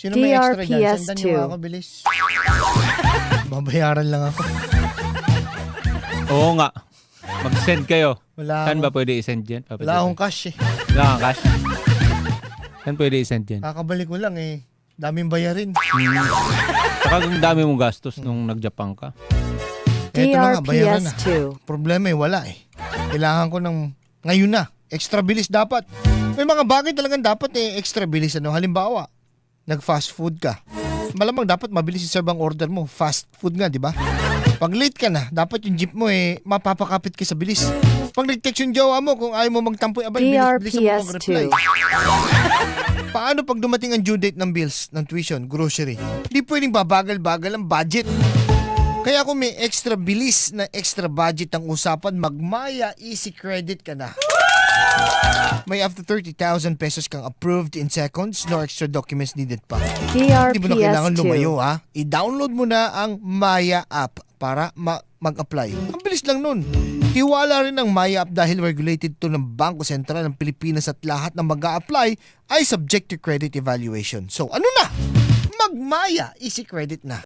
Sino may extra dyan? DRPS2. Sendan nyo ako, bilis. Babayaran lang ako. Oo nga. Mag-send kayo. Wala Saan ba akong, pwede i-send yan? wala akong cash eh. Wala kang cash? Saan pwede i-send yan? Kakabalik ko lang eh. Daming bayarin. Saka ang dami mong gastos nung nag-Japan ka. Eto na nga, bayaran na. DRPS2. Problema eh, wala eh. Kailangan ko ng ngayon na. Extra bilis dapat. May mga bagay talagang dapat eh, extra bilis. Ano? Halimbawa, nag-fast food ka. Malamang dapat mabilis i-serve ang order mo. Fast food nga, di ba? Pag late ka na, dapat yung jeep mo eh, mapapakapit ka sa bilis. Pag nag-text yung jowa mo, kung ayaw mo magtampo, abay, bilis mo mag-reply. DRPS2. Paano pag dumating ang due date ng bills, ng tuition, grocery? Di pwedeng babagal-bagal ang budget. Kaya kung may extra bilis na extra budget ang usapan, magmaya easy credit ka na. May up to 30,000 pesos kang approved in seconds, no extra documents needed pa. Hindi mo na kailangan lumayo DRPS2. ha. I-download mo na ang Maya app para mag-apply. Ang bilis lang nun. Hiwala rin ang Maya app dahil regulated to ng Bangko Sentral ng Pilipinas at lahat ng mag-a-apply ay subject to credit evaluation. So ano na? Mag-Maya easy credit na.